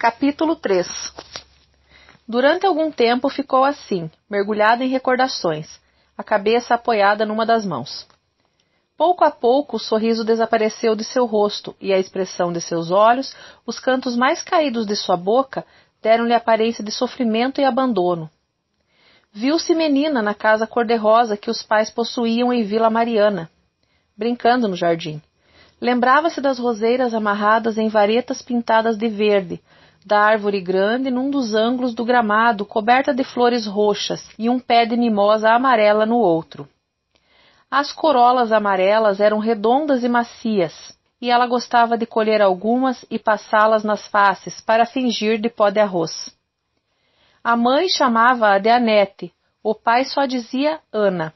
Capítulo 3. Durante algum tempo ficou assim, mergulhado em recordações, a cabeça apoiada numa das mãos. Pouco a pouco o sorriso desapareceu de seu rosto e a expressão de seus olhos, os cantos mais caídos de sua boca, deram-lhe aparência de sofrimento e abandono. Viu-se menina na casa cor-de-rosa que os pais possuíam em Vila Mariana, brincando no jardim. Lembrava-se das roseiras amarradas em varetas pintadas de verde, da árvore grande num dos ângulos do gramado coberta de flores roxas e um pé de mimosa amarela no outro. As corolas amarelas eram redondas e macias, e ela gostava de colher algumas e passá-las nas faces para fingir de pó de arroz. A mãe chamava-a de Anete, o pai só dizia Ana.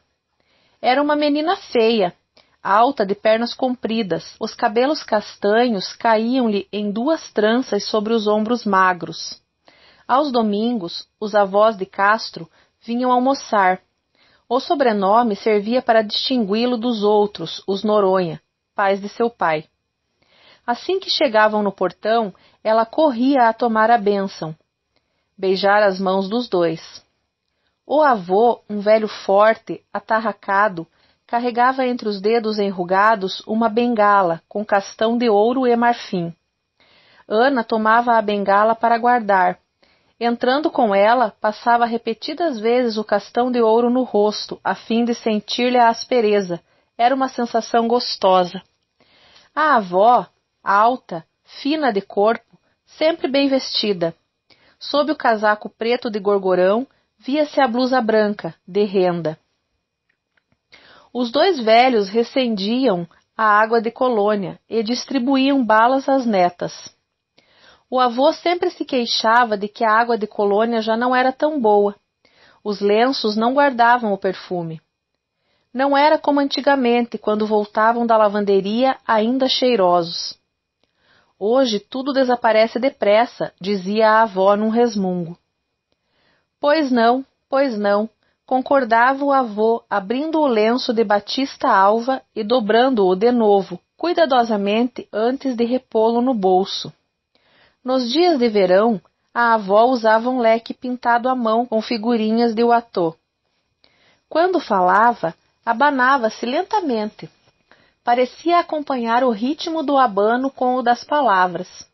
Era uma menina feia, alta, de pernas compridas, os cabelos castanhos caíam-lhe em 2 tranças sobre os ombros magros. Aos domingos, os avós de Castro vinham almoçar. O sobrenome servia para distingui-lo dos outros, os Noronha, pais de seu pai. Assim que chegavam no portão, ela corria a tomar a bênção, beijar as mãos dos 2. O avô, um velho forte, atarracado, carregava entre os dedos enrugados uma bengala com castão de ouro e marfim. Ana tomava a bengala para guardar. Entrando com ela, passava repetidas vezes o castão de ouro no rosto, a fim de sentir-lhe a aspereza. Era uma sensação gostosa. A avó, alta, fina de corpo, sempre bem vestida. Sob o casaco preto de gorgorão, via-se a blusa branca, de renda. Os 2 velhos recendiam a água de colônia e distribuíam balas às netas. O avô sempre se queixava de que a água de colônia já não era tão boa. Os lenços não guardavam o perfume. Não era como antigamente, quando voltavam da lavanderia ainda cheirosos. Hoje tudo desaparece depressa, dizia a avó num resmungo. Pois não, concordava o avô, abrindo o lenço de batista alva e dobrando-o de novo, cuidadosamente, antes de repô-lo no bolso. Nos dias de verão, a avó usava um leque pintado à mão com figurinhas de Watteau. Quando falava, abanava-se lentamente. Parecia acompanhar o ritmo do abano com o das palavras.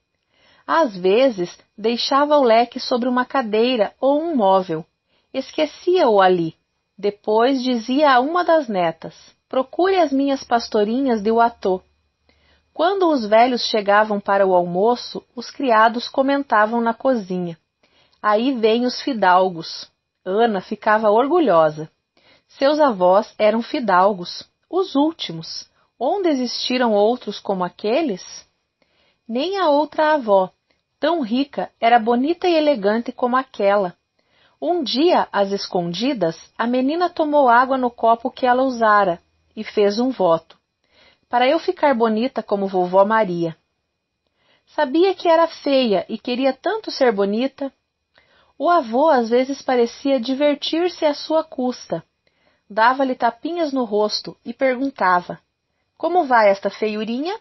Às vezes, deixava o leque sobre uma cadeira ou um móvel. Esquecia-o ali. Depois dizia a uma das netas: procure as minhas pastorinhas de Watteau. Quando os velhos chegavam para o almoço, os criados comentavam na cozinha: aí vêm os fidalgos. Ana ficava orgulhosa. Seus avós eram fidalgos, os últimos. Onde existiram outros como aqueles? Nem a outra avó, tão rica, era bonita e elegante como aquela. Um dia, às escondidas, a menina tomou água no copo que ela usara e fez um voto: para eu ficar bonita como vovó Maria. Sabia que era feia e queria tanto ser bonita. O avô às vezes parecia divertir-se à sua custa. Dava-lhe tapinhas no rosto e perguntava: como vai esta feiurinha?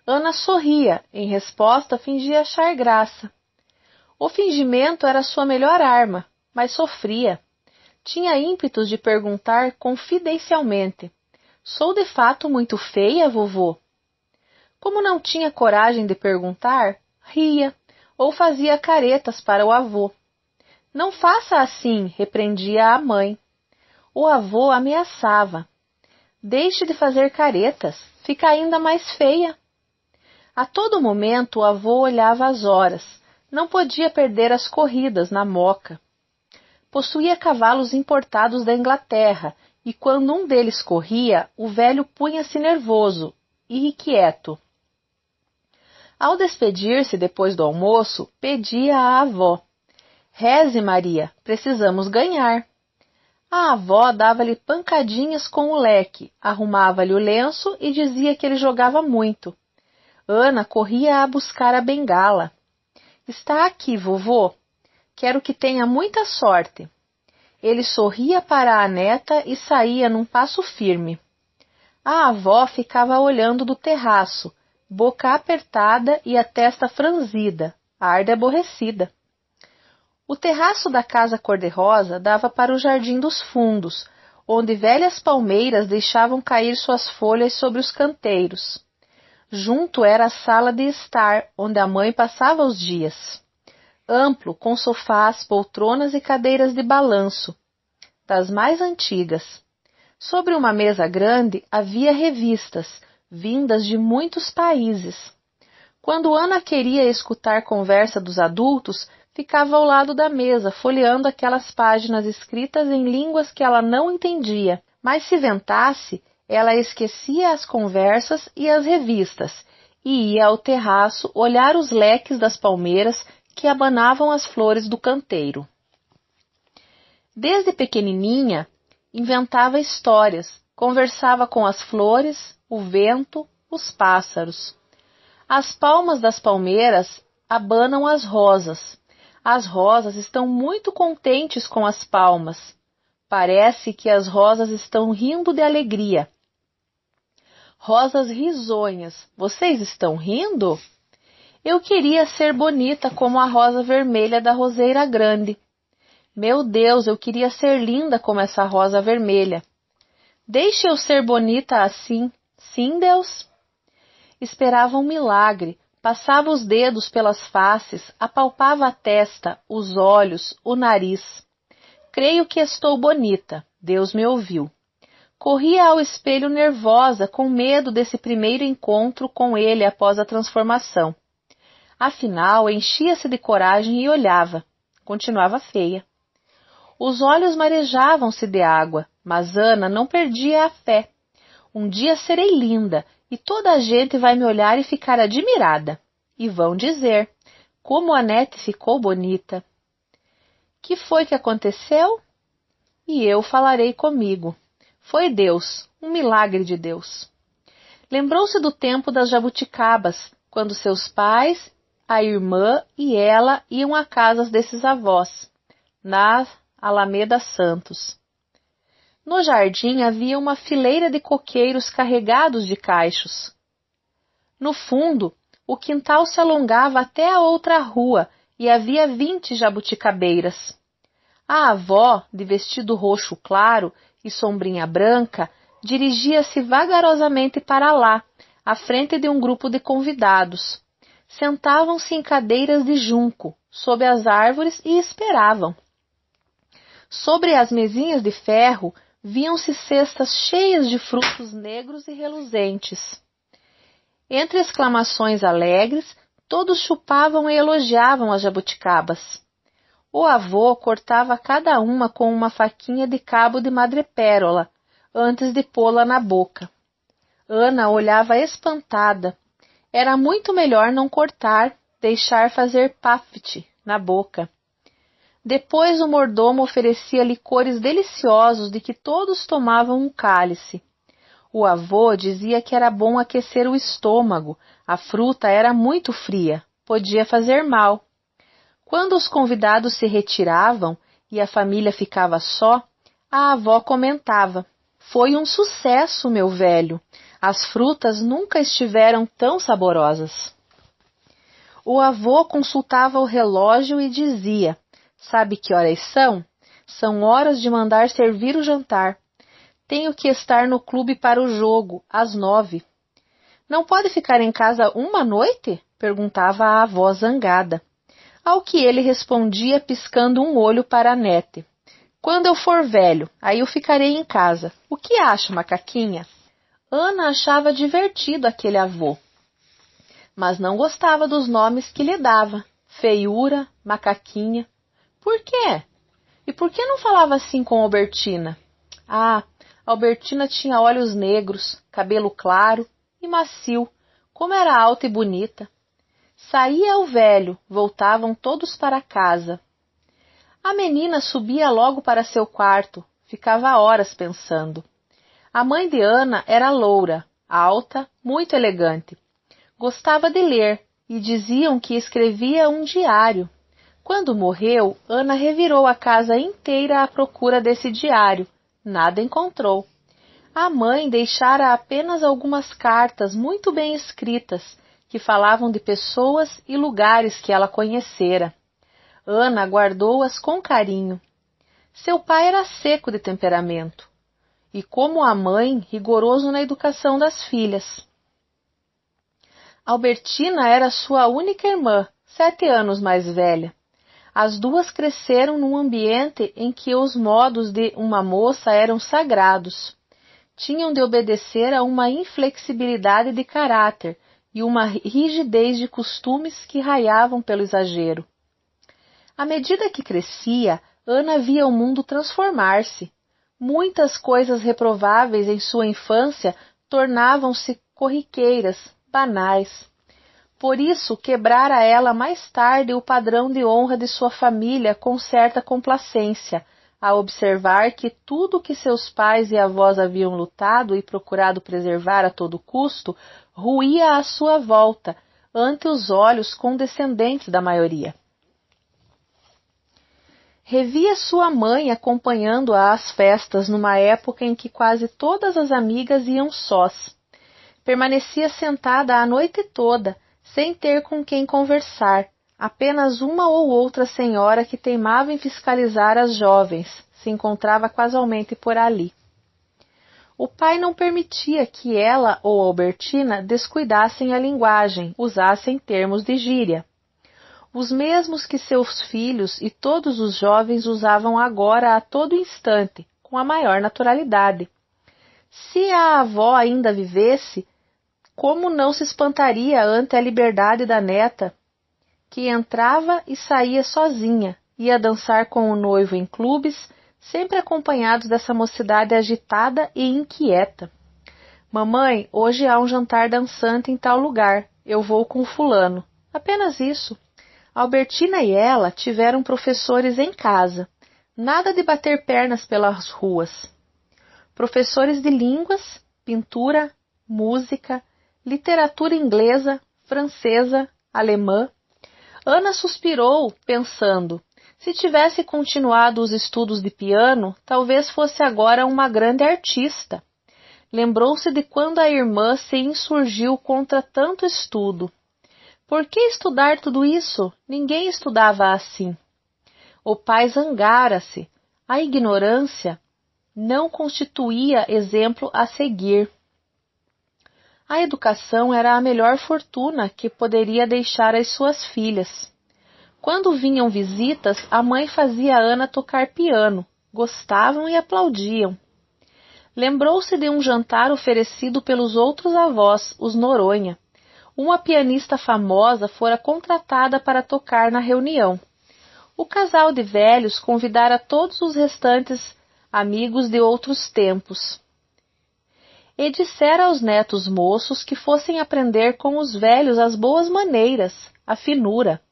Ana sorria, em resposta fingia achar graça. O fingimento era sua melhor arma, mas sofria. Tinha ímpetos de perguntar confidencialmente: sou de fato muito feia, vovô? Como não tinha coragem de perguntar, ria, ou fazia caretas para o avô. Não faça assim, repreendia a mãe. O avô ameaçava: deixe de fazer caretas, fica ainda mais feia. A todo momento o avô olhava as horas. Não podia perder as corridas na Moca. Possuía cavalos importados da Inglaterra, e quando um deles corria, o velho punha-se nervoso e inquieto. Ao despedir-se depois do almoço, pedia à avó: reze, Maria, precisamos ganhar. A avó dava-lhe pancadinhas com o leque, arrumava-lhe o lenço e dizia que ele jogava muito. Ana corria a buscar a bengala. Está aqui, vovô. Quero que tenha muita sorte. Ele sorria para a neta e saía num passo firme. A avó ficava olhando do terraço, boca apertada e a testa franzida, ar de aborrecida. O terraço da casa cor-de-rosa dava para o jardim dos fundos, onde velhas palmeiras deixavam cair suas folhas sobre os canteiros. Junto era a sala de estar, onde a mãe passava os dias. Amplo, com sofás, poltronas e cadeiras de balanço, das mais antigas. Sobre uma mesa grande havia revistas, vindas de muitos países. Quando Ana queria escutar conversa dos adultos, ficava ao lado da mesa, folheando aquelas páginas escritas em línguas que ela não entendia. Mas se ventasse, ela esquecia as conversas e as revistas, e ia ao terraço olhar os leques das palmeiras que abanavam as flores do canteiro. Desde pequenininha, inventava histórias, conversava com as flores, o vento, os pássaros. As palmas das palmeiras abanam as rosas. As rosas estão muito contentes com as palmas. Parece que as rosas estão rindo de alegria. Rosas risonhas, vocês estão rindo? Eu queria ser bonita como a rosa vermelha da roseira grande. Meu Deus, eu queria ser linda como essa rosa vermelha. Deixe eu ser bonita assim. Sim, Deus? Esperava um milagre. Passava os dedos pelas faces, apalpava a testa, os olhos, o nariz. Creio que estou bonita. Deus me ouviu. Corria ao espelho nervosa, com medo desse primeiro encontro com ele após a transformação. Afinal, enchia-se de coragem e olhava. Continuava feia. Os olhos marejavam-se de água, mas Ana não perdia a fé. Um dia serei linda, e toda a gente vai me olhar e ficar admirada. E vão dizer, como a Nete ficou bonita. Que foi que aconteceu? E eu falarei comigo. Foi Deus, um milagre de Deus. Lembrou-se do tempo das jabuticabas, quando seus pais, a irmã e ela iam à casa desses avós, na Alameda Santos. No jardim havia uma fileira de coqueiros carregados de caixos. No fundo, o quintal se alongava até a outra rua e havia 20 jabuticabeiras. A avó, de vestido roxo claro e sombrinha branca, dirigia-se vagarosamente para lá, à frente de um grupo de convidados. Sentavam-se em cadeiras de junco, sob as árvores e esperavam. Sobre as mesinhas de ferro, viam-se cestas cheias de frutos negros e reluzentes. Entre exclamações alegres, todos chupavam e elogiavam as jabuticabas. O avô cortava cada uma com uma faquinha de cabo de madrepérola, antes de pô-la na boca. Ana olhava espantada. Era muito melhor não cortar, deixar fazer pafte na boca. Depois o mordomo oferecia licores deliciosos de que todos tomavam um cálice. O avô dizia que era bom aquecer o estômago, a fruta era muito fria, podia fazer mal. Quando os convidados se retiravam e a família ficava só, a avó comentava: "Foi um sucesso, meu velho. As frutas nunca estiveram tão saborosas." O avô consultava o relógio e dizia: "Sabe que horas são? São horas de mandar servir o jantar. Tenho que estar no clube para o jogo, às 9. Não pode ficar em casa uma noite?" perguntava a avó zangada. Ao que ele respondia piscando um olho para a Nete: "Quando eu for velho, aí eu ficarei em casa. O que acha, macaquinha?" Ana achava divertido aquele avô, mas não gostava dos nomes que lhe dava: feiura, macaquinha. Por quê? E por que não falava assim com Albertina? Ah, Albertina tinha olhos negros, cabelo claro e macio, como era alta e bonita. Saía o velho, voltavam todos para casa. A menina subia logo para seu quarto, ficava horas pensando. A mãe de Ana era loura, alta, muito elegante. Gostava de ler e diziam que escrevia um diário. Quando morreu, Ana revirou a casa inteira à procura desse diário. Nada encontrou. A mãe deixara apenas algumas cartas muito bem escritas, que falavam de pessoas e lugares que ela conhecera. Ana guardou-as com carinho. Seu pai era seco de temperamento e, como a mãe, rigoroso na educação das filhas. Albertina era sua única irmã, 7 anos mais velha. As duas cresceram num ambiente em que os modos de uma moça eram sagrados. Tinham de obedecer a uma inflexibilidade de caráter e uma rigidez de costumes que raiavam pelo exagero. À medida que crescia, Ana via o mundo transformar-se. Muitas coisas reprováveis em sua infância tornavam-se corriqueiras, banais. Por isso, quebrara ela mais tarde o padrão de honra de sua família com certa complacência, a observar que tudo que seus pais e avós haviam lutado e procurado preservar a todo custo, ruía à sua volta, ante os olhos condescendentes da maioria. Revia sua mãe acompanhando-a às festas numa época em que quase todas as amigas iam sós. Permanecia sentada a noite toda, sem ter com quem conversar. Apenas uma ou outra senhora que teimava em fiscalizar as jovens se encontrava casualmente por ali. O pai não permitia que ela ou Albertina descuidassem a linguagem, usassem termos de gíria. Os mesmos que seus filhos e todos os jovens usavam agora a todo instante, com a maior naturalidade. Se a avó ainda vivesse, como não se espantaria ante a liberdade da neta, que entrava e saía sozinha, ia dançar com o noivo em clubes, sempre acompanhados dessa mocidade agitada e inquieta. Mamãe, hoje há um jantar dançante em tal lugar, eu vou com fulano. Apenas isso. Albertina e ela tiveram professores em casa, nada de bater pernas pelas ruas. Professores de línguas, pintura, música, literatura inglesa, francesa, alemã. Ana suspirou, pensando, se tivesse continuado os estudos de piano, talvez fosse agora uma grande artista. Lembrou-se de quando a irmã se insurgiu contra tanto estudo. Por que estudar tudo isso? Ninguém estudava assim. O pai zangara-se. A ignorância não constituía exemplo a seguir. A educação era a melhor fortuna que poderia deixar às suas filhas. Quando vinham visitas, a mãe fazia Ana tocar piano. Gostavam e aplaudiam. Lembrou-se de um jantar oferecido pelos outros avós, os Noronha. Uma pianista famosa fora contratada para tocar na reunião. O casal de velhos convidara todos os restantes amigos de outros tempos. E dissera aos netos moços que fossem aprender com os velhos as boas maneiras, a finura.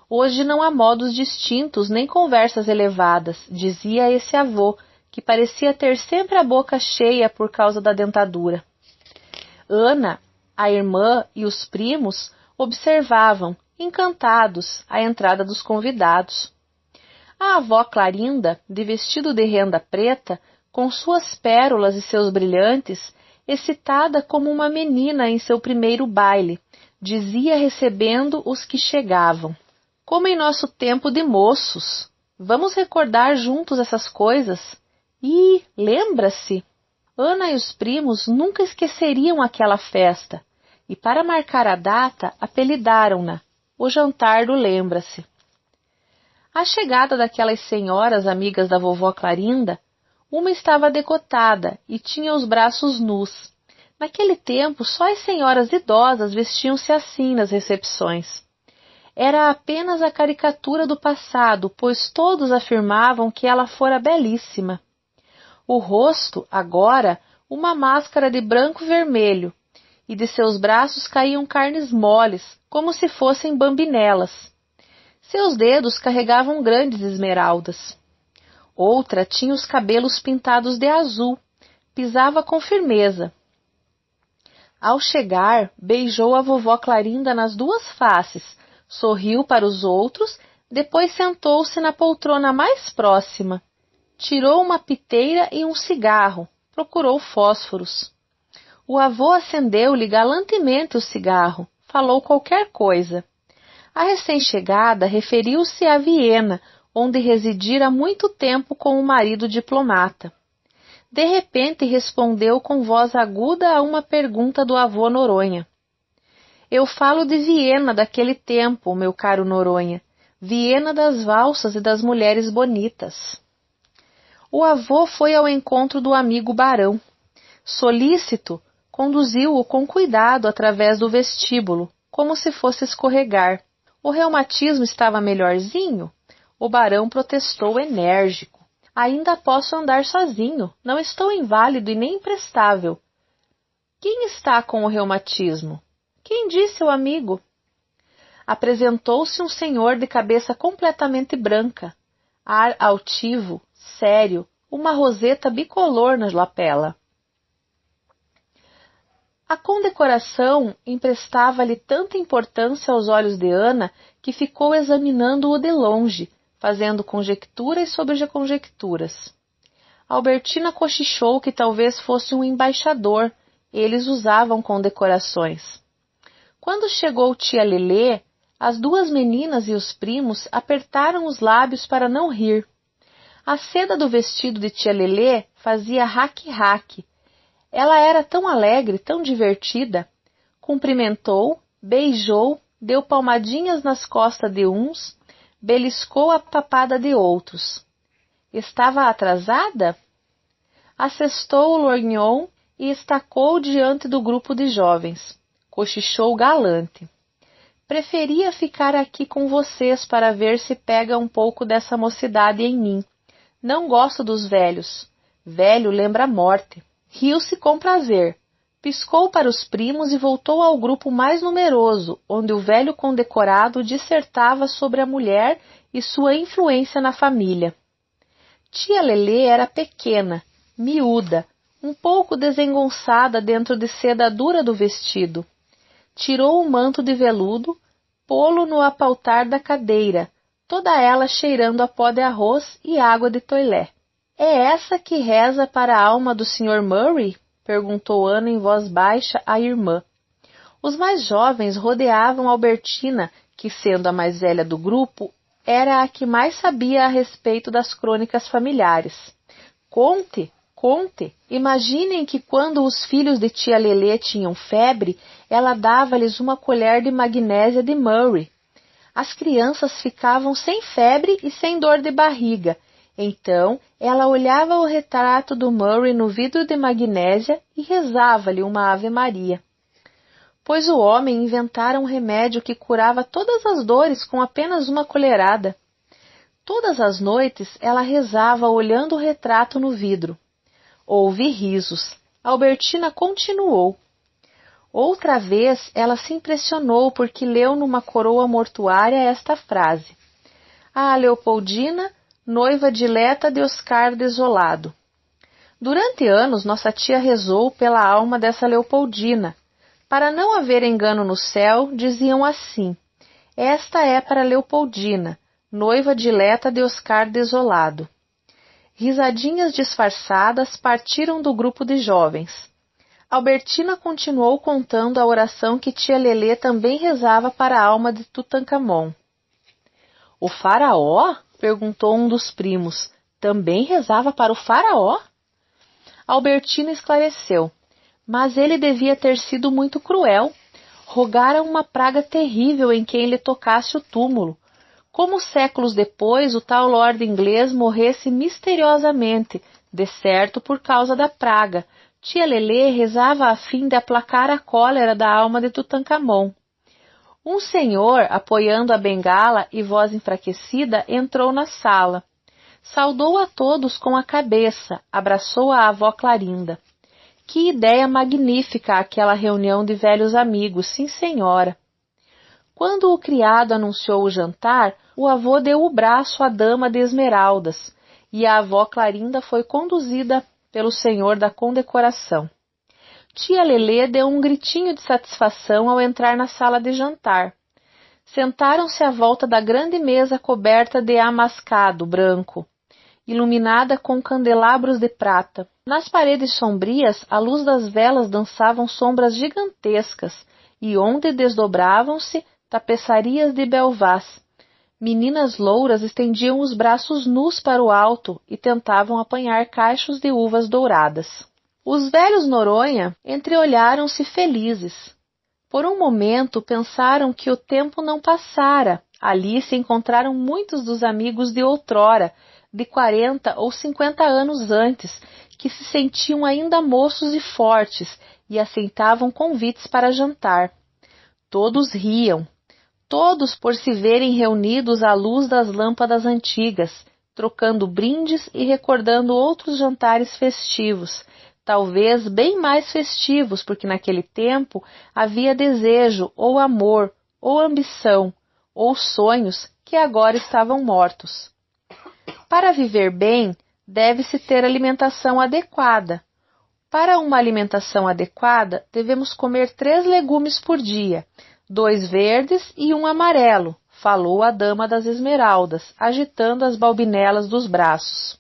Hoje não há modos distintos nem conversas elevadas, dizia esse avô, que parecia ter sempre a boca cheia por causa da dentadura. Ana, a irmã e os primos observavam, encantados, a entrada dos convidados. A avó Clarinda, de vestido de renda preta, com suas pérolas e seus brilhantes, excitada como uma menina em seu primeiro baile, dizia recebendo os que chegavam: como em nosso tempo de moços! Vamos recordar juntos essas coisas? E lembra-se? Ana e os primos nunca esqueceriam aquela festa, e para marcar a data apelidaram-na o jantar do lembra-se. À chegada daquelas senhoras amigas da vovó Clarinda, uma estava decotada e tinha os braços nus. Naquele tempo, só as senhoras idosas vestiam-se assim nas recepções. Era apenas a caricatura do passado, pois todos afirmavam que ela fora belíssima. O rosto, agora, uma máscara de branco-vermelho, e de seus braços caíam carnes moles, como se fossem bambinelas. Seus dedos carregavam grandes esmeraldas. Outra tinha os cabelos pintados de azul, pisava com firmeza. Ao chegar, beijou a vovó Clarinda nas 2 faces, sorriu para os outros, depois sentou-se na poltrona mais próxima. Tirou uma piteira e um cigarro, procurou fósforos. O avô acendeu-lhe galantemente o cigarro, falou qualquer coisa. A recém-chegada referiu-se a Viena, onde residira há muito tempo com o marido diplomata. De repente respondeu com voz aguda a uma pergunta do avô Noronha. Eu falo de Viena daquele tempo, meu caro Noronha. Viena das valsas e das mulheres bonitas. O avô foi ao encontro do amigo barão. Solícito, conduziu-o com cuidado através do vestíbulo, como se fosse escorregar. O reumatismo estava melhorzinho? O barão protestou enérgico. Ainda posso andar sozinho, não estou inválido e nem imprestável. Quem está com o reumatismo? Quem disse o amigo? Apresentou-se um senhor de cabeça completamente branca, ar altivo, sério, uma roseta bicolor na lapela. A condecoração emprestava-lhe tanta importância aos olhos de Ana que ficou examinando-o de longe, fazendo conjecturas sobre conjecturas. Albertina cochichou que talvez fosse um embaixador, eles usavam condecorações. Quando chegou tia Lelê, as duas meninas e os primos apertaram os lábios para não rir. A seda do vestido de tia Lelê fazia raque-raque. Ela era tão alegre, tão divertida. Cumprimentou, beijou, deu palmadinhas nas costas de uns, beliscou a papada de outros. Estava atrasada? Assestou o lorgnon e estacou diante do grupo de jovens. Cochichou galante. Preferia ficar aqui com vocês para ver se pega um pouco dessa mocidade em mim. Não gosto dos velhos. Velho lembra a morte. Riu-se com prazer. Piscou para os primos e voltou ao grupo mais numeroso, onde o velho condecorado dissertava sobre a mulher e sua influência na família. Tia Lelê era pequena, miúda, um pouco desengonçada dentro de seda dura do vestido. Tirou o manto de veludo, pô-lo no apaltar da cadeira, toda ela cheirando a pó de arroz e água de toilé. É essa que reza para a alma do Sr. Murray? Perguntou Ana em voz baixa à irmã. Os mais jovens rodeavam Albertina, que, sendo a mais velha do grupo, era a que mais sabia a respeito das crônicas familiares. Conte, conte. Imaginem que quando os filhos de tia Lelê tinham febre, ela dava-lhes uma colher de magnésia de Murray. As crianças ficavam sem febre e sem dor de barriga. Então, ela olhava o retrato do Murray no vidro de magnésia e rezava-lhe uma ave-maria. Pois o homem inventara um remédio que curava todas as dores com apenas uma colherada. Todas as noites ela rezava olhando o retrato no vidro. Houve risos. Albertina continuou. Outra vez ela se impressionou porque leu numa coroa mortuária esta frase. A Leopoldina, noiva dileta de Oscar desolado. Durante anos nossa tia rezou pela alma dessa Leopoldina. Para não haver engano no céu, diziam assim, esta é para Leopoldina, noiva dileta de Oscar desolado. Risadinhas disfarçadas partiram do grupo de jovens. Albertina continuou contando a oração que tia Lelê também rezava para a alma de Tutankhamon. O faraó? Perguntou um dos primos. Também rezava para o faraó? Albertina esclareceu. Mas ele devia ter sido muito cruel. Rogara uma praga terrível em quem lhe tocasse o túmulo. Como séculos depois o tal lord inglês morresse misteriosamente, de certo por causa da praga, tia Lelê rezava a fim de aplacar a cólera da alma de Tutankhamon. Um senhor, apoiando a bengala e voz enfraquecida, entrou na sala. Saudou a todos com a cabeça, abraçou a avó Clarinda. Que ideia magnífica aquela reunião de velhos amigos, sim senhora. Quando o criado anunciou o jantar, o avô deu o braço à dama de esmeraldas, e a avó Clarinda foi conduzida pelo senhor da condecoração. Tia Lelê deu um gritinho de satisfação ao entrar na sala de jantar. Sentaram-se à volta da grande mesa coberta de amascado branco, iluminada com candelabros de prata. Nas paredes sombrias, a luz das velas dançavam sombras gigantescas, e onde desdobravam-se tapeçarias de belvás. Meninas louras estendiam os braços nus para o alto e tentavam apanhar cachos de uvas douradas. Os velhos Noronha entreolharam-se felizes. Por um momento pensaram que o tempo não passara. Ali se encontraram muitos dos amigos de outrora, de 40 ou 50 anos antes, que se sentiam ainda moços e fortes e aceitavam convites para jantar. Todos riam, todos por se verem reunidos à luz das lâmpadas antigas, trocando brindes e recordando outros jantares festivos, talvez bem mais festivos, porque naquele tempo havia desejo, ou amor, ou ambição, ou sonhos que agora estavam mortos. Para viver bem, deve-se ter alimentação adequada. Para uma alimentação adequada, devemos comer 3 legumes por dia, 2 verdes e 1 amarelo, falou a dama das esmeraldas, agitando as balbinelas dos braços.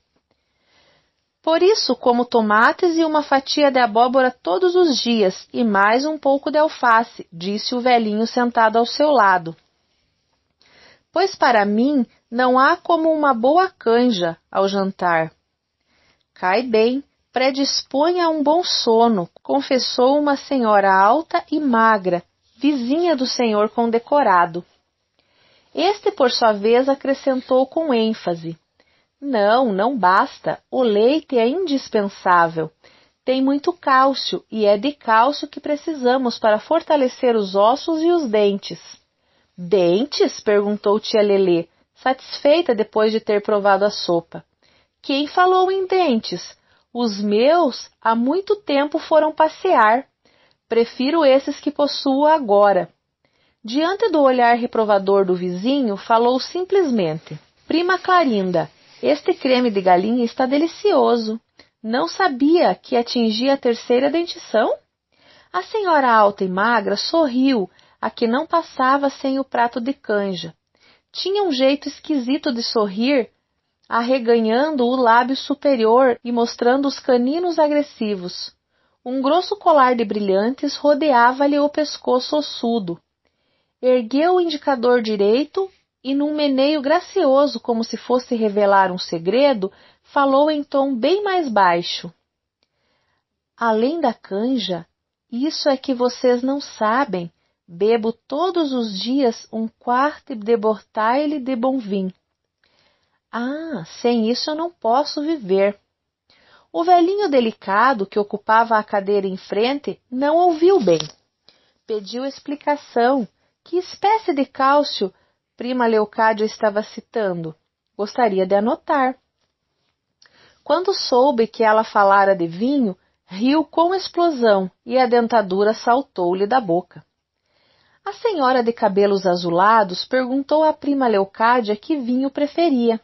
Por isso, como tomates e uma fatia de abóbora todos os dias, e mais um pouco de alface, disse o velhinho sentado ao seu lado. Pois para mim não há como uma boa canja ao jantar. Cai bem, predispõe a um bom sono, confessou uma senhora alta e magra, vizinha do senhor condecorado. Este, por sua vez, acrescentou com ênfase. Não, não basta. O leite é indispensável. Tem muito cálcio e é de cálcio que precisamos para fortalecer os ossos e os dentes. Dentes? Perguntou tia Lelê, satisfeita depois de ter provado a sopa. Quem falou em dentes? Os meus há muito tempo foram passear. Prefiro esses que possuo agora. Diante do olhar reprovador do vizinho, falou simplesmente. Prima Clarinda, este creme de galinha está delicioso. Não sabia que atingia a 3ª dentição? A senhora alta e magra sorriu, a que não passava sem o prato de canja. Tinha um jeito esquisito de sorrir, arreganhando o lábio superior e mostrando os caninos agressivos. Um grosso colar de brilhantes rodeava-lhe o pescoço ossudo. Ergueu o indicador direito e, num meneio gracioso, como se fosse revelar um segredo, falou em tom bem mais baixo. Além da canja, isso é que vocês não sabem. Bebo todos os dias 1/4 de Bortaille de bom vinho. Ah, sem isso eu não posso viver. O velhinho delicado, que ocupava a cadeira em frente, não ouviu bem. Pediu explicação. Que espécie de cálcio prima Leocádia estava citando? Gostaria de anotar. Quando soube que ela falara de vinho, riu com explosão e a dentadura saltou-lhe da boca. A senhora de cabelos azulados perguntou à prima Leocádia que vinho preferia.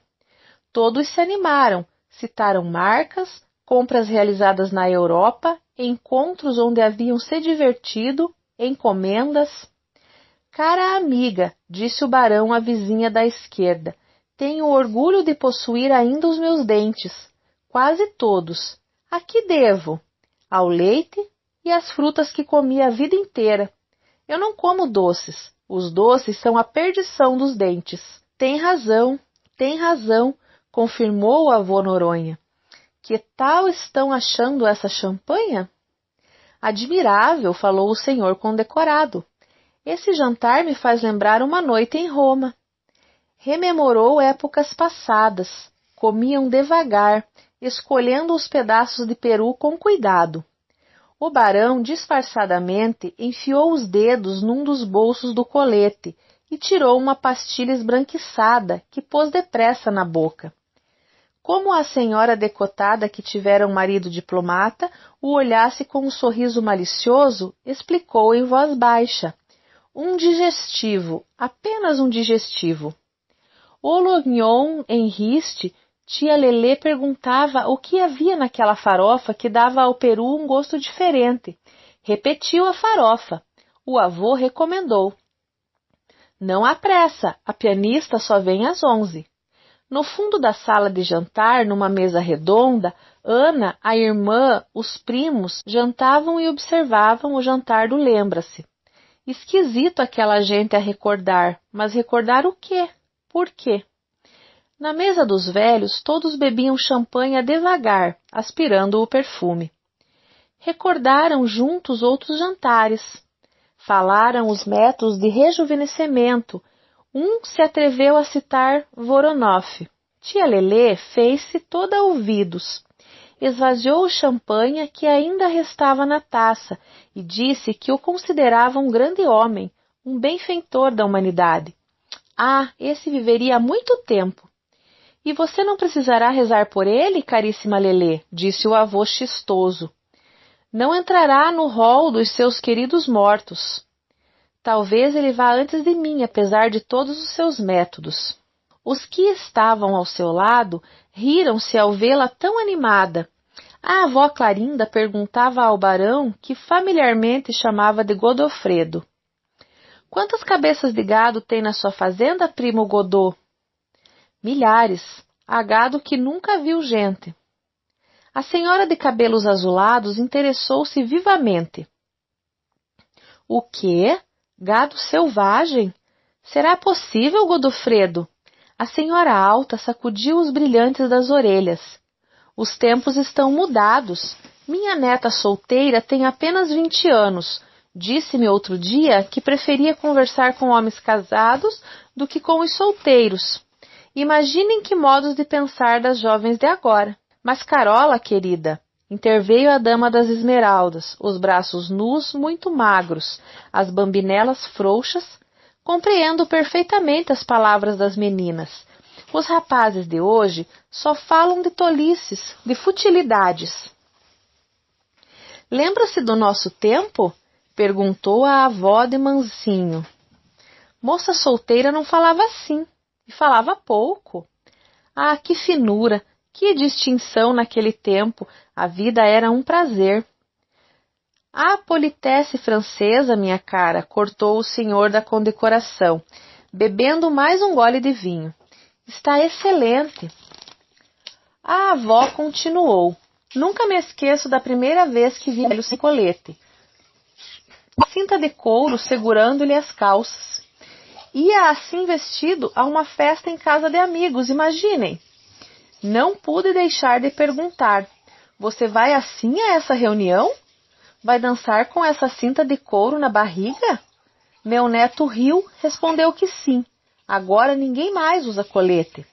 Todos se animaram, citaram marcas, compras realizadas na Europa, encontros onde haviam se divertido, encomendas. Cara amiga, disse o barão à vizinha da esquerda, tenho orgulho de possuir ainda os meus dentes, quase todos. A que devo? Ao leite e às frutas que comi a vida inteira. Eu não como doces. Os doces são a perdição dos dentes. Tem razão, confirmou o avô Noronha. Que tal estão achando essa champanha? Admirável, falou o senhor condecorado. Esse jantar me faz lembrar uma noite em Roma. Rememorou épocas passadas. Comiam devagar, escolhendo os pedaços de peru com cuidado. O barão, disfarçadamente, enfiou os dedos num dos bolsos do colete e tirou uma pastilha esbranquiçada que pôs depressa na boca. Como a senhora decotada que tivera um marido diplomata o olhasse com um sorriso malicioso, explicou em voz baixa. Um digestivo, apenas um digestivo. O lognon em riste, tia Lelê perguntava o que havia naquela farofa que dava ao peru um gosto diferente. Repetiu a farofa. O avô recomendou. Não há pressa, a pianista só vem às 11. No fundo da sala de jantar, numa mesa redonda, Ana, a irmã, os primos, jantavam e observavam o jantar do Lembra-se. Esquisito aquela gente a recordar, mas recordar o quê? Por quê? Na mesa dos velhos, todos bebiam champanhe devagar, aspirando o perfume. Recordaram juntos outros jantares. Falaram os métodos de rejuvenescimento. Um se atreveu a citar Voronov. Tia Lelê fez-se toda ouvidos. Esvaziou o champanhe que ainda restava na taça e disse que o considerava um grande homem, um benfeitor da humanidade. Ah, esse viveria há muito tempo. E você não precisará rezar por ele, caríssima Lelê, disse o avô chistoso. Não entrará no rol dos seus queridos mortos. Talvez ele vá antes de mim, apesar de todos os seus métodos. Os que estavam ao seu lado riram-se ao vê-la tão animada. A avó Clarinda perguntava ao barão, que familiarmente chamava de Godofredo. Quantas cabeças de gado tem na sua fazenda, primo Godô? Milhares. Há gado que nunca viu gente. A senhora de cabelos azulados interessou-se vivamente. O quê? Gado selvagem? Será possível, Godofredo? A senhora alta sacudiu os brilhantes das orelhas. Os tempos estão mudados. Minha neta solteira tem apenas 20 anos. Disse-me outro dia que preferia conversar com homens casados do que com os solteiros. Imaginem que modos de pensar das jovens de agora. Mas Carola, querida, interveio a dama das esmeraldas, os braços nus muito magros, as bambinelas frouxas. Compreendo perfeitamente as palavras das meninas. Os rapazes de hoje só falam de tolices, de futilidades. Lembra-se do nosso tempo? Perguntou a avó de mansinho. Moça solteira não falava assim, e falava pouco. Ah, que finura, que distinção naquele tempo, a vida era um prazer. A politesse francesa, minha cara, cortou o senhor da condecoração, bebendo mais um gole de vinho. Está excelente. A avó continuou. Nunca me esqueço da primeira vez que vi velho sem colete. A cinta de couro segurando-lhe as calças. Ia assim vestido a uma festa em casa de amigos, imaginem. Não pude deixar de perguntar. Você vai assim a essa reunião? Vai dançar com essa cinta de couro na barriga? Meu neto riu, respondeu que sim. Agora ninguém mais usa colete.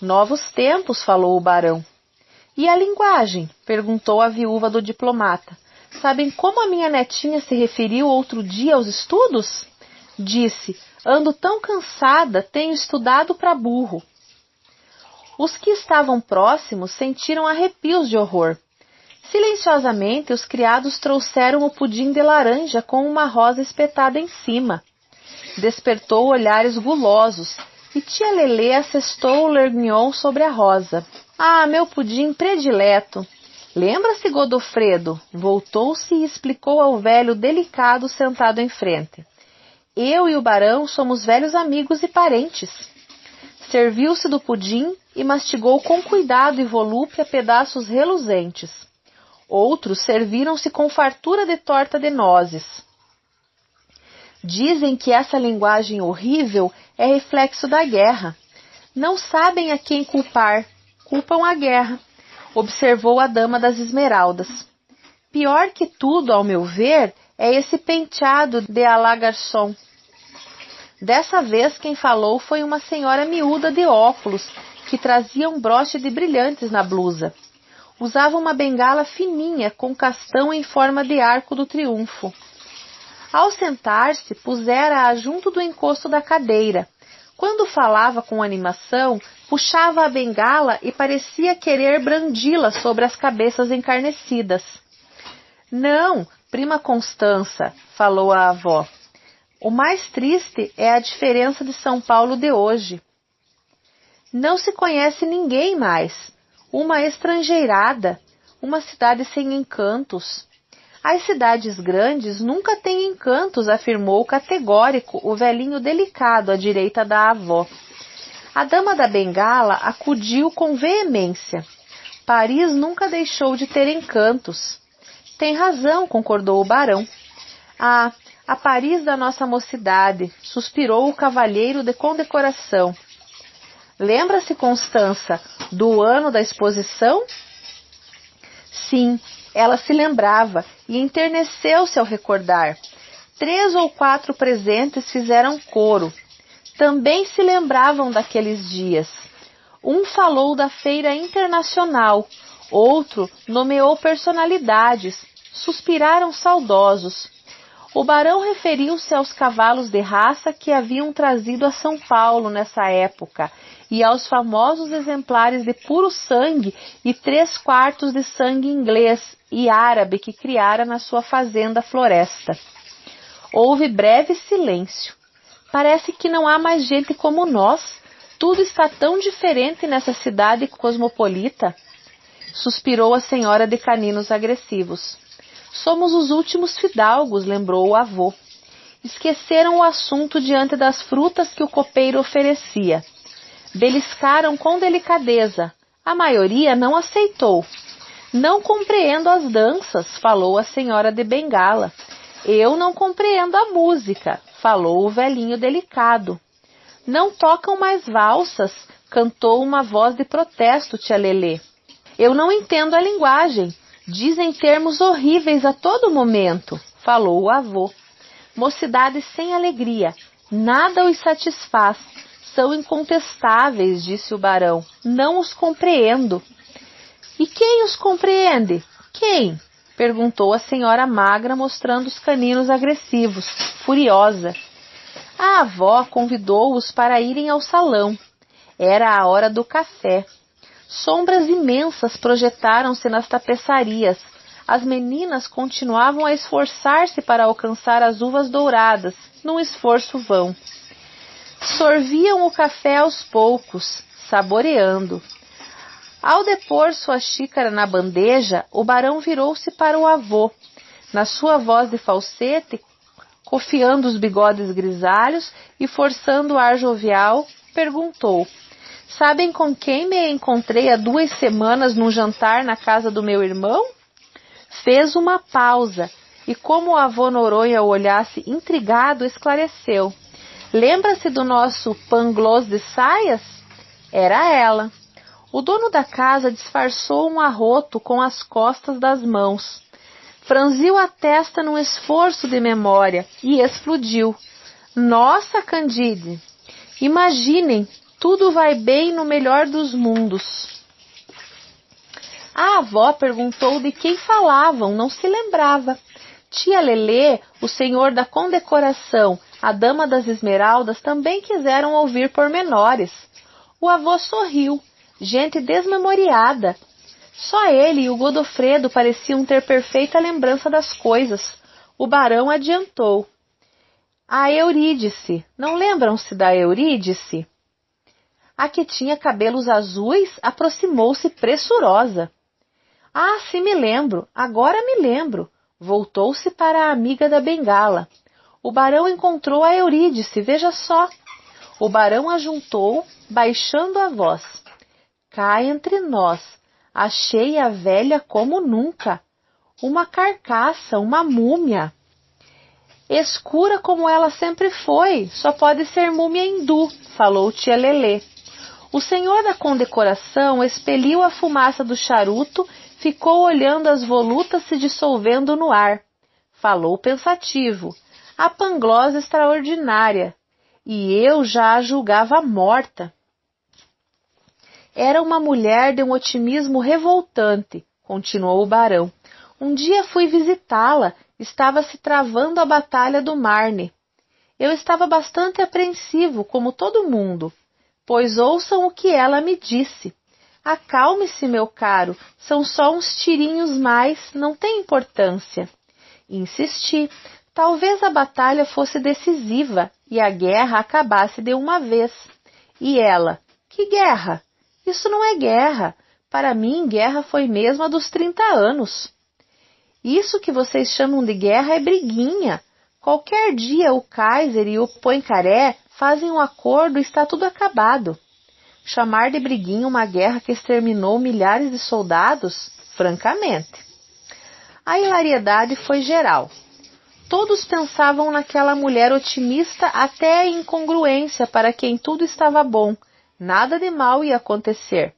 Novos tempos, falou o barão. E a linguagem? Perguntou a viúva do diplomata. Sabem como a minha netinha se referiu outro dia aos estudos? Disse, ando tão cansada, tenho estudado para burro. Os que estavam próximos sentiram arrepios de horror. Silenciosamente, os criados trouxeram o pudim de laranja com uma rosa espetada em cima. Despertou olhares gulosos e tia Lelê assestou o lergnon sobre a rosa. Ah, meu pudim predileto! Lembra-se, Godofredo? Voltou-se e explicou ao velho delicado sentado em frente. Eu e o barão somos velhos amigos e parentes. Serviu-se do pudim e mastigou com cuidado e volúpia pedaços reluzentes. Outros serviram-se com fartura de torta de nozes. Dizem que essa linguagem horrível é reflexo da guerra. Não sabem a quem culpar, culpam a guerra, observou a dama das esmeraldas. Pior que tudo, ao meu ver, é esse penteado de à la garçon. Dessa vez quem falou foi uma senhora miúda de óculos, que trazia um broche de brilhantes na blusa. Usava uma bengala fininha com castão em forma de arco do triunfo. Ao sentar-se, pusera-a junto do encosto da cadeira. Quando falava com animação, puxava a bengala e parecia querer brandi-la sobre as cabeças encarnecidas. Não, prima Constança, falou a avó. O mais triste é a diferença de São Paulo de hoje. Não se conhece ninguém mais. Uma estrangeirada, uma cidade sem encantos. As cidades grandes nunca têm encantos, afirmou categórico o velhinho delicado à direita da avó. A dama da bengala acudiu com veemência. Paris nunca deixou de ter encantos. Tem razão, concordou o barão. Ah, A Paris da nossa mocidade, suspirou o cavalheiro de condecoração. Lembra-se, Constança, do ano da exposição? Sim, ela se lembrava e enterneceu-se ao recordar. 3 ou 4 presentes fizeram coro. Também se lembravam daqueles dias. Um falou da Feira Internacional, outro nomeou personalidades, suspiraram saudosos. O barão referiu-se aos cavalos de raça que haviam trazido a São Paulo nessa época e aos famosos exemplares de puro sangue e 3/4 de sangue inglês e árabe que criara na sua fazenda floresta. Houve breve silêncio. Parece que não há mais gente como nós. Tudo está tão diferente nessa cidade cosmopolita. Suspirou a senhora de caninos agressivos. Somos os últimos fidalgos, lembrou o avô. Esqueceram o assunto diante das frutas que o copeiro oferecia. Beliscaram com delicadeza. A maioria não aceitou. Não compreendo as danças, falou a senhora de bengala. Eu não compreendo a música, falou o velhinho delicado. Não tocam mais valsas, cantou uma voz de protesto, tia Lelê. Eu não entendo a linguagem. Dizem termos horríveis a todo momento, falou o avô. Mocidade sem alegria, nada os satisfaz. São incontestáveis, disse o barão. Não os compreendo. E quem os compreende? Quem? Perguntou a senhora magra, mostrando os caninos agressivos, furiosa. A avó convidou-os para irem ao salão. Era a hora do café. Sombras imensas projetaram-se nas tapeçarias. As meninas continuavam a esforçar-se para alcançar as uvas douradas, num esforço vão. Sorviam o café aos poucos, saboreando. Ao depor sua xícara na bandeja, o barão virou-se para o avô. Na sua voz de falsete, cofiando os bigodes grisalhos e forçando o ar jovial, perguntou: Sabem com quem me encontrei há 2 semanas num jantar na casa do meu irmão? Fez uma pausa e, como o avô Noronha o olhasse intrigado, esclareceu. Lembra-se do nosso Pangloss de saias? Era ela. O dono da casa disfarçou um arroto com as costas das mãos. Franziu a testa num esforço de memória e explodiu. Nossa, Candide! Imaginem! Tudo vai bem no melhor dos mundos. A avó perguntou de quem falavam, não se lembrava. Tia Lelê, o senhor da condecoração, a dama das esmeraldas também quiseram ouvir pormenores. O avô sorriu, gente desmemoriada. Só ele e o Godofredo pareciam ter perfeita lembrança das coisas. O barão adiantou. A Eurídice, não lembram-se da Eurídice? A que tinha cabelos azuis aproximou-se pressurosa. Ah, sim, me lembro, agora me lembro. Voltou-se para a amiga da bengala. O barão encontrou a Eurídice, veja só. O barão ajuntou, baixando a voz. Cá entre nós, achei a velha como nunca. Uma carcaça, uma múmia. Escura como ela sempre foi, só pode ser múmia hindu, falou tia Lelê. O senhor da condecoração expeliu a fumaça do charuto, ficou olhando as volutas se dissolvendo no ar. Falou pensativo. A Pangloss extraordinária. E eu já a julgava morta. Era uma mulher de um otimismo revoltante, continuou o barão. Um dia fui visitá-la, estava se travando a batalha do Marne. Eu estava bastante apreensivo, como todo mundo. Pois ouçam o que ela me disse. Acalme-se, meu caro, são só uns tirinhos mais, não tem importância. Insisti. Talvez a batalha fosse decisiva e a guerra acabasse de uma vez. E ela, que guerra? Isso não é guerra. Para mim, guerra foi mesmo a dos 30 anos. Isso que vocês chamam de guerra é briguinha. Qualquer dia o Kaiser e o Poincaré fazem um acordo e está tudo acabado. Chamar de briguinha uma guerra que exterminou milhares de soldados? Francamente. A hilariedade foi geral. Todos pensavam naquela mulher otimista até a incongruência, para quem tudo estava bom, nada de mal ia acontecer.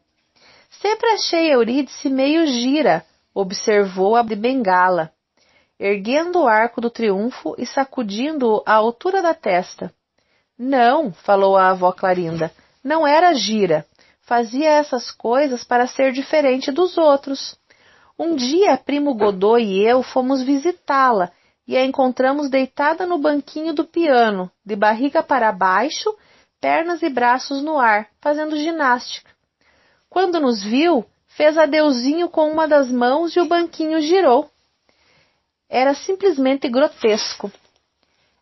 Sempre achei Eurídice meio gira, observou a de bengala, erguendo o arco do triunfo e sacudindo-o à altura da testa. Não, falou a avó Clarinda, não era gira. Fazia essas coisas para ser diferente dos outros. Um dia, primo Godot e eu fomos visitá-la e a encontramos deitada no banquinho do piano, de barriga para baixo, pernas e braços no ar, fazendo ginástica. Quando nos viu, fez adeuzinho com uma das mãos e o banquinho girou. Era simplesmente grotesco.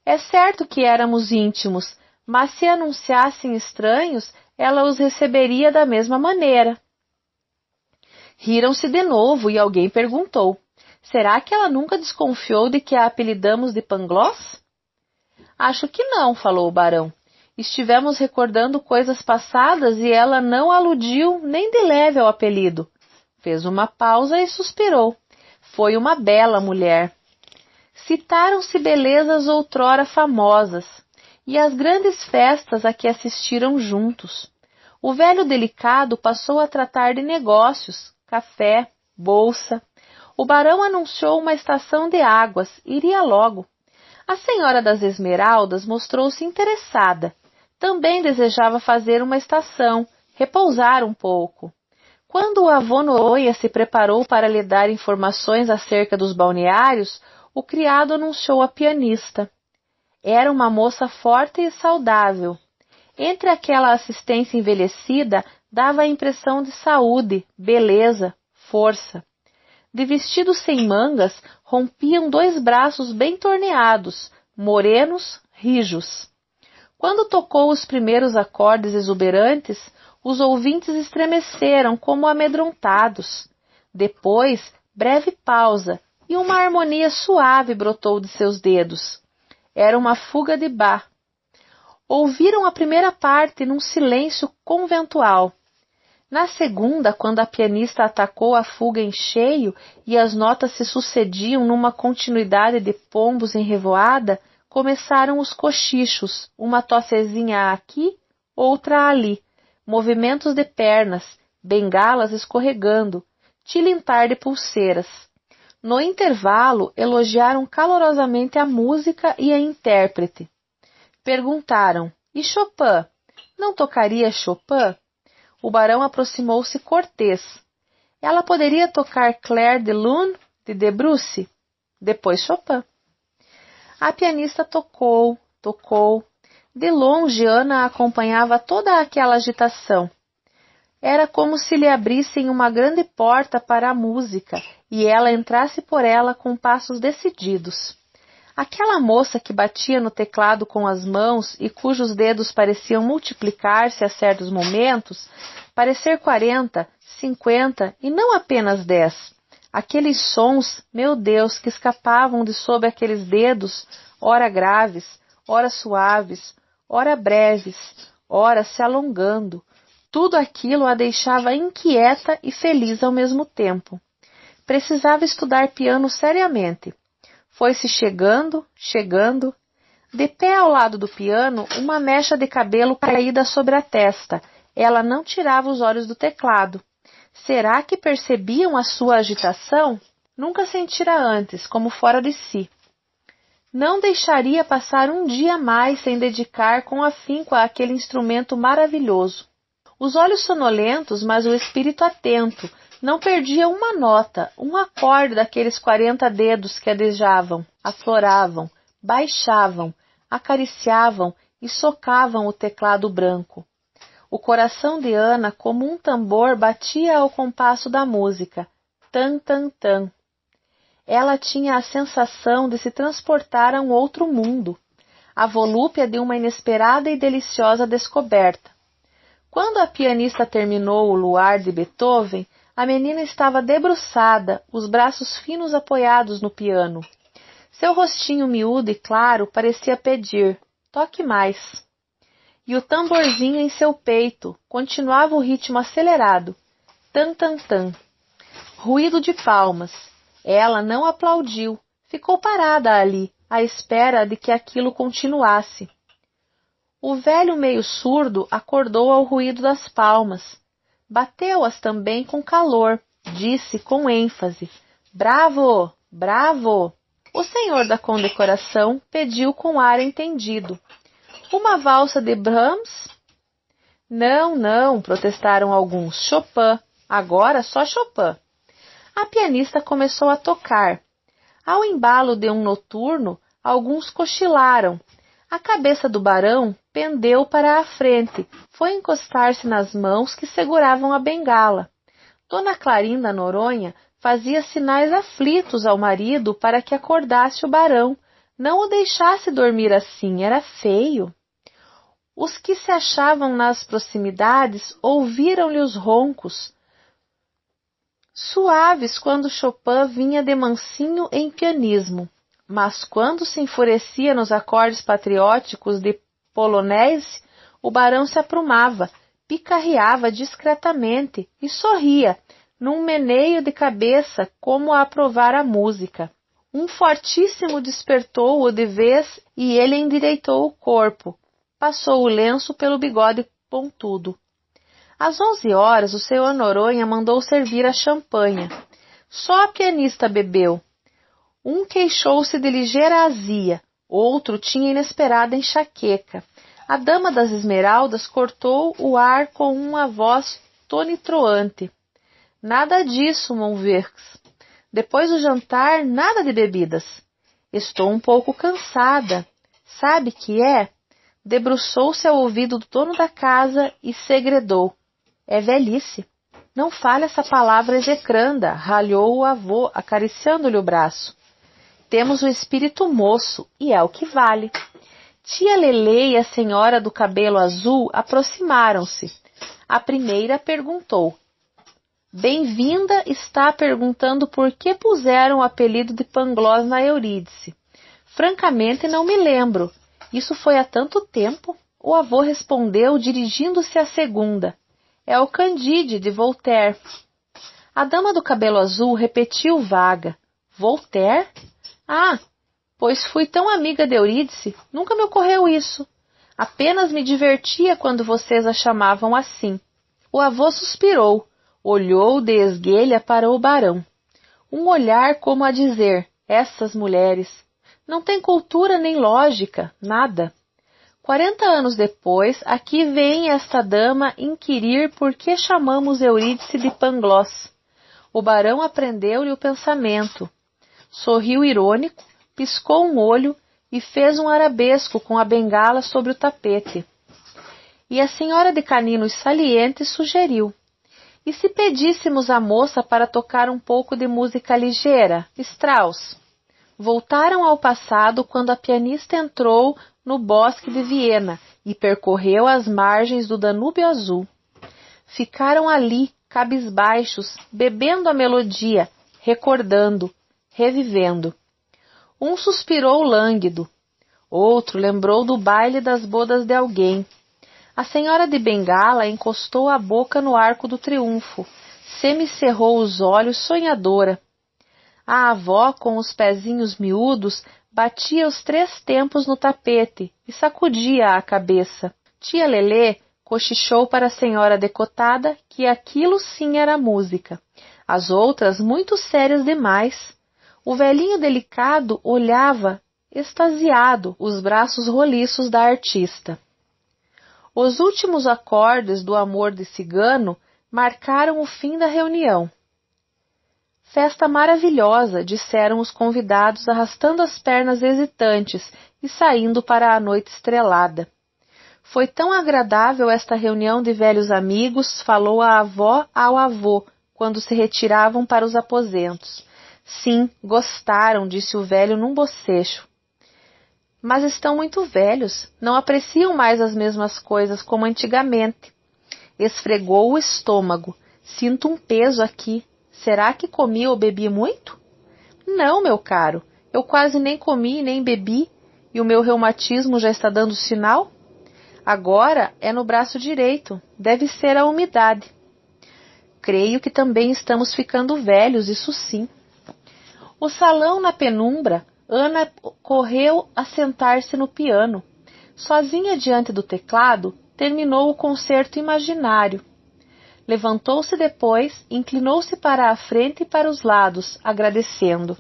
É certo que éramos íntimos, mas se anunciassem estranhos, ela os receberia da mesma maneira. Riram-se de novo e alguém perguntou: será que ela nunca desconfiou de que a apelidamos de Pangloss? Acho que não, falou o barão. Estivemos recordando coisas passadas e ela não aludiu nem de leve ao apelido. Fez uma pausa e suspirou. Foi uma bela mulher. Citaram-se belezas outrora famosas e as grandes festas a que assistiram juntos. O velho delicado passou a tratar de negócios, café, bolsa. O barão anunciou uma estação de águas, iria logo. A senhora das Esmeraldas mostrou-se interessada. Também desejava fazer uma estação, repousar um pouco. Quando o avô Noronha se preparou para lhe dar informações acerca dos balneários, o criado anunciou a pianista. Era uma moça forte e saudável. Entre aquela assistência envelhecida, dava a impressão de saúde, beleza, força. De vestido sem mangas, rompiam 2 braços bem torneados, morenos, rijos. Quando tocou os primeiros acordes exuberantes, os ouvintes estremeceram como amedrontados. Depois, breve pausa, e uma harmonia suave brotou de seus dedos. Era uma fuga de Bach. Ouviram a primeira parte num silêncio conventual. Na segunda, quando a pianista atacou a fuga em cheio e as notas se sucediam numa continuidade de pombos em revoada, começaram os cochichos, uma tossezinha aqui, outra ali, movimentos de pernas, bengalas escorregando, tilintar de pulseiras. No intervalo, elogiaram calorosamente a música e a intérprete. Perguntaram: e Chopin? Não tocaria Chopin? O barão aproximou-se cortês. Ela poderia tocar Clair de Lune, de Debussy? Depois Chopin. A pianista tocou. De longe, Ana acompanhava toda aquela agitação. Era como se lhe abrissem uma grande porta para a música e ela entrasse por ela com passos decididos. Aquela moça que batia no teclado com as mãos e cujos dedos pareciam multiplicar-se a certos momentos, parecer 40, 50 e não apenas 10. Aqueles sons, meu Deus, que escapavam de sob aqueles dedos, ora graves, ora suaves, ora breves, ora se alongando. Tudo aquilo a deixava inquieta e feliz ao mesmo tempo. Precisava estudar piano seriamente. Foi-se chegando. De pé ao lado do piano, uma mecha de cabelo caída sobre a testa. Ela não tirava os olhos do teclado. Será que percebiam a sua agitação? Nunca sentira antes, como fora de si. Não deixaria passar um dia mais sem dedicar com afinco a aquele instrumento maravilhoso. Os olhos sonolentos, mas o espírito atento, não perdia uma nota, um acorde daqueles 40 dedos que adejavam, afloravam, baixavam, acariciavam e socavam o teclado branco. O coração de Ana, como um tambor, batia ao compasso da música. Tan, tan, tan. Ela tinha a sensação de se transportar a um outro mundo, a volúpia de uma inesperada e deliciosa descoberta. Quando a pianista terminou o Luar de Beethoven, a menina estava debruçada, os braços finos apoiados no piano. Seu rostinho miúdo e claro parecia pedir: toque mais. E o tamborzinho em seu peito continuava o ritmo acelerado. Tan, tan, tan. Ruído de palmas. Ela não aplaudiu, ficou parada ali, à espera de que aquilo continuasse. O velho meio surdo acordou ao ruído das palmas. Bateu-as também com calor. Disse com ênfase: "Bravo! Bravo!" O senhor da condecoração pediu com ar entendido: "Uma valsa de Brahms?" "Não, não", protestaram alguns. "Chopin. Agora só Chopin." A pianista começou a tocar. Ao embalo de um noturno, alguns cochilaram. A cabeça do barão pendeu para a frente, foi encostar-se nas mãos que seguravam a bengala. Dona Clarinda Noronha fazia sinais aflitos ao marido para que acordasse o barão. Não o deixasse dormir assim, era feio. Os que se achavam nas proximidades ouviram-lhe os roncos, suaves quando Chopin vinha de mansinho em pianismo, mas quando se enfurecia nos acordes patrióticos de Polonaise, o barão se aprumava, picarreava discretamente e sorria, num meneio de cabeça como a aprovar a música. Um fortíssimo despertou-o de vez e ele endireitou o corpo. Passou o lenço pelo bigode pontudo. Às 11 horas, o senhor Noronha mandou servir a champanha. Só a pianista bebeu. Um queixou-se de ligeira azia, outro tinha inesperada enxaqueca. A dama das esmeraldas cortou o ar com uma voz tonitruante. Nada disso, Monverx. Depois do jantar, nada de bebidas. Estou um pouco cansada. Sabe que é? Debruçou-se ao ouvido do dono da casa e segredou. É velhice. Não fale essa palavra execranda, ralhou o avô, acariciando-lhe o braço. Temos o espírito moço, e é o que vale. Tia Lelê e a senhora do cabelo azul aproximaram-se. A primeira perguntou. Bem-vinda está perguntando por que puseram o apelido de Pangloss na Eurídice. Francamente não me lembro. Isso foi há tanto tempo. O avô respondeu dirigindo-se à segunda. É o Candide, de Voltaire. A dama do cabelo azul repetiu vaga. Voltaire? Ah, pois fui tão amiga de Eurídice, nunca me ocorreu isso. Apenas me divertia quando vocês a chamavam assim. O avô suspirou, olhou de esguelha para o barão. Um olhar como a dizer, essas mulheres, não têm cultura nem lógica, nada. 40 anos depois, aqui vem esta dama inquirir por que chamamos Eurídice de Pangloss. O barão aprendeu-lhe o pensamento. Sorriu irônico, piscou um olho e fez um arabesco com a bengala sobre o tapete. E a senhora de caninos salientes sugeriu. E se pedíssemos à moça para tocar um pouco de música ligeira, Strauss? Voltaram ao passado quando a pianista entrou no bosque de Viena e percorreu as margens do Danúbio Azul. Ficaram ali, cabisbaixos, bebendo a melodia, recordando, revivendo. Um suspirou lânguido, outro lembrou do baile das bodas de alguém. A senhora de bengala encostou a boca no arco do triunfo, semicerrou os olhos sonhadora. A avó, com os pezinhos miúdos, batia os 3 tempos no tapete e sacudia a cabeça. Tia Lelê cochichou para a senhora decotada que aquilo sim era música. As outras muito sérias demais. O velhinho delicado olhava, extasiado, os braços roliços da artista. Os últimos acordes do Amor de Cigano marcaram o fim da reunião. Festa maravilhosa, disseram os convidados, arrastando as pernas hesitantes e saindo para a noite estrelada. Foi tão agradável esta reunião de velhos amigos, falou a avó ao avô, quando se retiravam para os aposentos. Sim, gostaram, disse o velho num bocejo. Mas estão muito velhos, não apreciam mais as mesmas coisas como antigamente. Esfregou o estômago. Sinto um peso aqui. Será que comi ou bebi muito? Não, meu caro, eu quase nem comi nem bebi, e o meu reumatismo já está dando sinal? Agora é no braço direito, deve ser a umidade. Creio que também estamos ficando velhos, isso sim. O salão na penumbra, Ana correu a sentar-se no piano. Sozinha diante do teclado, terminou o concerto imaginário. Levantou-se depois, inclinou-se para a frente e para os lados, agradecendo.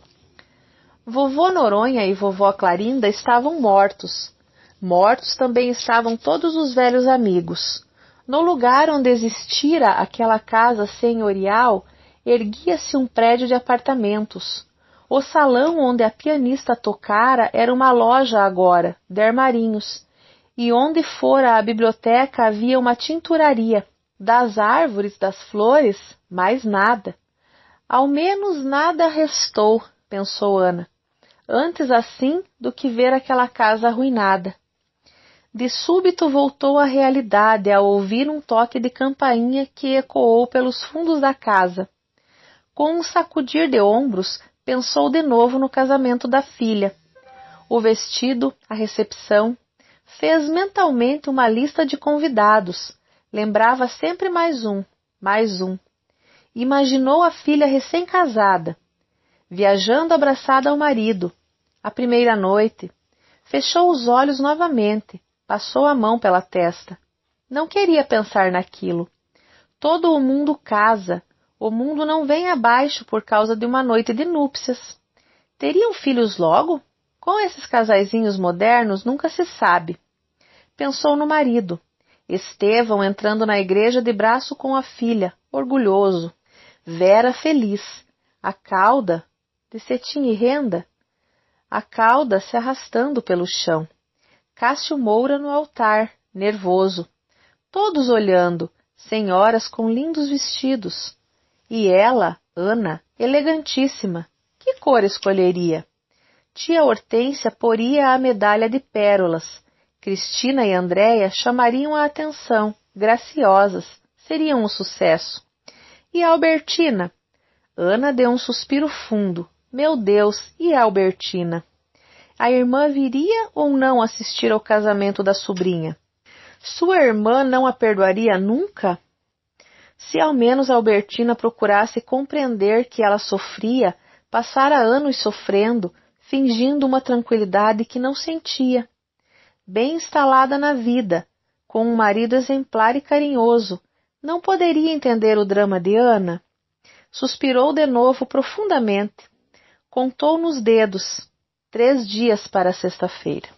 Vovô Noronha e vovó Clarinda estavam mortos. Mortos também estavam todos os velhos amigos. No lugar onde existira aquela casa senhorial, erguia-se um prédio de apartamentos. O salão onde a pianista tocara era uma loja agora, de armarinhos, e onde fora a biblioteca havia uma tinturaria. Das árvores, das flores, mais nada. Ao menos nada restou, pensou Ana, antes assim do que ver aquela casa arruinada. De súbito voltou à realidade ao ouvir um toque de campainha que ecoou pelos fundos da casa. Com um sacudir de ombros, pensou de novo no casamento da filha. O vestido, a recepção. Fez mentalmente uma lista de convidados. Lembrava sempre mais um, mais um. Imaginou a filha recém-casada, viajando abraçada ao marido. A primeira noite. Fechou os olhos novamente. Passou a mão pela testa. Não queria pensar naquilo. Todo o mundo casa. O mundo não vem abaixo por causa de uma noite de núpcias. Teriam filhos logo? Com esses casaizinhos modernos nunca se sabe. Pensou no marido. Estevão entrando na igreja de braço com a filha, orgulhoso. Vera feliz. A cauda, de cetim e renda. A cauda se arrastando pelo chão. Cássio Moura no altar, nervoso. Todos olhando, senhoras com lindos vestidos. E ela, Ana, elegantíssima. Que cor escolheria? Tia Hortência poria a medalha de pérolas. Cristina e Andréia chamariam a atenção, graciosas, seriam um sucesso. E a Albertina? Ana deu um suspiro fundo. Meu Deus, e a Albertina? A irmã viria ou não assistir ao casamento da sobrinha? Sua irmã não a perdoaria nunca? Se ao menos Albertina procurasse compreender que ela sofria, passara anos sofrendo, fingindo uma tranquilidade que não sentia. Bem instalada na vida, com um marido exemplar e carinhoso, não poderia entender o drama de Ana? Suspirou de novo profundamente. Contou nos dedos. 3 dias para a sexta-feira.